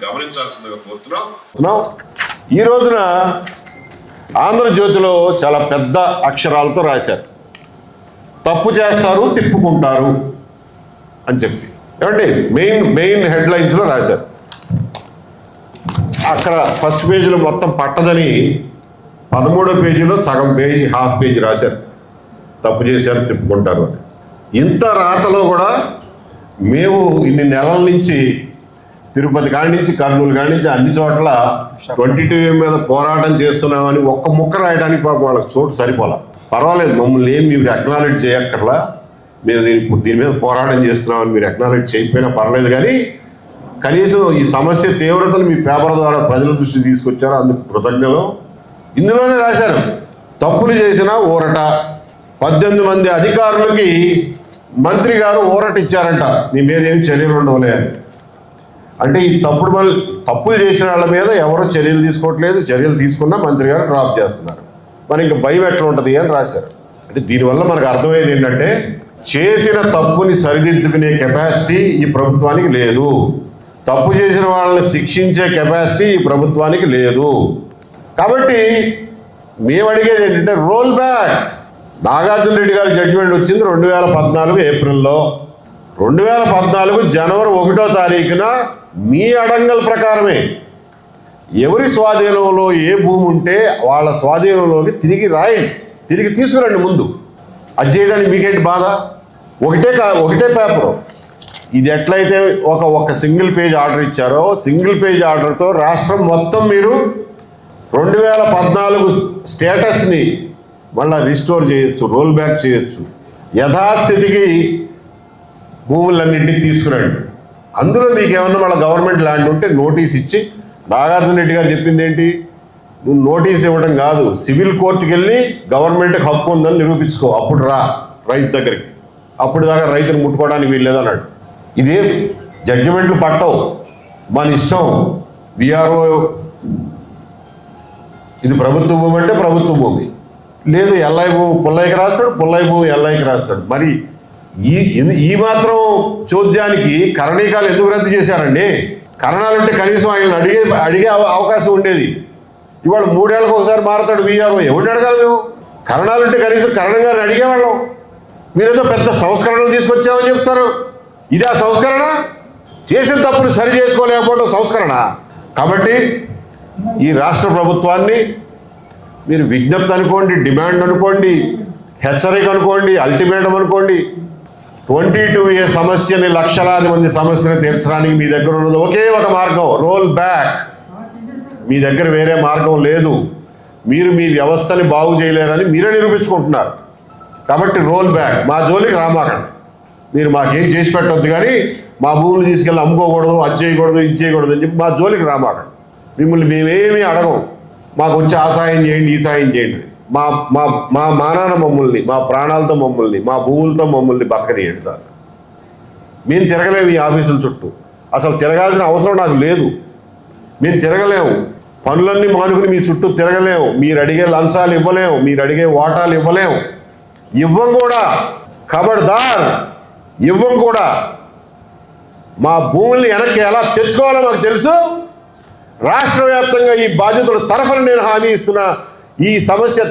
గమనించాల్సిందిగా కోరుతున్నాం. ఈ రోజున ఆంధ్రజ్యోతిలో చాలా పెద్ద అక్షరాలతో రాశారు, తప్పు చేస్తారు తిప్పుకుంటారు అని చెప్పి. ఏమంటే మెయిన్ హెడ్లైన్స్లో రాశారు. అక్కడ ఫస్ట్ పేజీలో మొత్తం పట్టదని 13వ పేజీలో సగం పేజీ, హాఫ్ పేజీ రాశారు, తప్పు చేశారు తిప్పుకుంటారు అని. ఇంత రాతలో కూడా మేము ఇన్ని నెలల నుంచి తిరుపతి కాడి నుంచి కర్నూలు కాడి నుంచి అన్ని చోట్ల 22 మీద పోరాటం చేస్తున్నామని ఒక్క ముక్క రాయడానికి పాపం వాళ్ళకి చోటు సరిపోలా. పర్వాలేదు, మమ్మల్ని ఏం మీరు అక్నాలెడ్జ్ చేయక్కర్లా, మేము దీని మీద పోరాటం చేస్తున్నామని మీరు అక్నాలెడ్జ్ చేయకపోయినా పర్లేదు, కానీ కనీసం ఈ సమస్య తీవ్రతను మీ పేపర్ ద్వారా ప్రజల దృష్టికి తీసుకొచ్చారు, అందుకు కృతజ్ఞతలు. ఇందులోనే రాశారు, తప్పులు చేసిన ఊరట. 18 మంది అధికారులకి మంత్రి గారు ఊరట ఇచ్చారంట, మీ మీద ఏం చర్యలు ఉండవలే అని. అంటే ఈ తప్పులు చేసిన వాళ్ళ మీద ఎవరు చర్యలు తీసుకోవట్లేదు, చర్యలు తీసుకున్నా మంత్రి గారు డ్రాప్ చేస్తున్నారు. మరి ఇంకా భయం ఎట్లా ఉంటుంది అని రాశారు. అంటే దీనివల్ల మనకు అర్థమయ్యేది ఏంటంటే, చేసిన తప్పుని సరిదిద్దుకునే కెపాసిటీ ఈ ప్రభుత్వానికి లేదు, తప్పు చేసిన వాళ్ళని శిక్షించే కెపాసిటీ ఈ ప్రభుత్వానికి లేదు. కాబట్టి మేము అడిగేది ఏంటంటే, రోల్ బ్యాక్. నాగార్జున రెడ్డి గారి జడ్జిమెంట్ వచ్చింది 2014 ఏప్రిల్లో. 2014 జనవరి 1వ తారీఖున మీ అడంగల్ ప్రకారమే ఎవరి స్వాధీనంలో ఏ భూమి ఉంటే వాళ్ళ స్వాధీనంలోకి తిరిగి తీసుకురండి ముందు. అది చేయడానికి మీకేంటి బాధ? ఒకటే పేపరు. ఇది ఎట్లయితే ఒక సింగిల్ పేజ్ ఆర్డర్ ఇచ్చారో, సింగిల్ పేజ్ ఆర్డర్తో రాష్ట్రం మొత్తం మీరు 2014 స్టేటస్ని మళ్ళీ రిస్టోర్ చేయొచ్చు, రోల్ బ్యాక్ చేయొచ్చు, యథాస్థితికి భూములన్నింటినీ తీసుకురండి. అందులో మీకు ఏమన్నా మళ్ళీ గవర్నమెంట్ ల్యాండ్ ఉంటే నోటీస్ ఇచ్చి, నాగార్జున రెడ్డి గారు చెప్పింది ఏంటి, నువ్వు నోటీస్ ఇవ్వడం కాదు, సివిల్ కోర్టుకి వెళ్ళి గవర్నమెంట్కి హక్కు ఉందని నిరూపించుకో, అప్పుడు రా రైతు దగ్గరికి, అప్పుడు దాకా రైతును ముట్టుకోవడానికి వీల్లేదన్నాడు. ఇదే జడ్జిమెంట్లు పట్టవు, మన ఇష్టం. విఆర్ఓ ఇది ప్రభుత్వ భూమి అంటే ప్రభుత్వ భూమి, లేదు ఎల్ఐ భూమి పుల్లయ్యకి రాస్తాడు, పుల్లయ్య భూమి ఎల్ఐకి రాస్తాడు. మరి ఈ మాత్రం చోద్యానికి కరణీకాలు ఎందుకు రద్దు చేశారండి? కరణాలుంటే కనీసం ఆయన అడిగే అవకాశం ఉండేది. ఇవాళ 3 ఏళ్ళకి ఒకసారి మారుతాడు విఆర్ఓ, ఎవరిని అడగాలి మేము? కరణాలుంటే కనీసం కరణం గారిని అడిగేవాళ్ళం. మీరేదో పెద్ద సంస్కరణలు తీసుకొచ్చామని చెప్తారు, ఇది ఆ సంస్కరణ? చేసిన తప్పును సరి చేసుకోలేకపోవడం సంస్కరణ? కాబట్టి ఈ రాష్ట్ర ప్రభుత్వాన్ని మీరు విజ్ఞప్తి అనుకోండి, డిమాండ్ అనుకోండి, హెచ్చరిక అనుకోండి, అల్టిమేటం అనుకోండి, 22A సమస్యని, లక్షలాది మంది సమస్యను తీర్చడానికి మీ దగ్గర ఉన్నది ఒకే ఒక మార్గం, రోల్ బ్యాక్. మీ దగ్గర వేరే మార్గం లేదు. మీరు మీ వ్యవస్థని బాగు చేయలేరని మీరే నిరూపించుకుంటున్నారు. కాబట్టి రోల్ బ్యాక్. మా జోలికి రామాకండి, మీరు మాకేం చేసి పెట్టొద్దు, కానీ మా భూములు తీసుకెళ్ళి అమ్ముకోకూడదు, అది చేయకూడదు, ఇది చేయకూడదు అని చెప్పి మా జోలికి రామాకండి. మిమ్మల్ని మేమేమీ అడగం, మాకు వచ్చి ఆ సాయం చేయండి, ఈ సాయం చేయండి. మా మా మా మానాన మమ్మల్ని, మా ప్రాణాలతో మమ్మల్ని, మా భూములతో మమ్మల్ని బతకనియండి సార్. మేము తిరగలేము ఈ ఆఫీసుల చుట్టూ, అసలు తిరగాల్సిన అవసరం నాకు లేదు. మేము తిరగలేము, పనులన్నీ మానుకుని మీ చుట్టూ తిరగలేము. మీరు అడిగే లంచాలు ఇవ్వలేము, మీరు అడిగే వాటాలు ఇవ్వలేము, ఇవ్వం కూడా. ఖబర్దార్, ఇవ్వం కూడా. మా భూముల్ని వెనక్కి ఎలా తెచ్చుకోవాలో మాకు తెలుసు. రాష్ట్ర వ్యాప్తంగా ఈ బాధ్యతల తరఫున నేను హామీ ఇస్తున్నా, ఈ సమస్య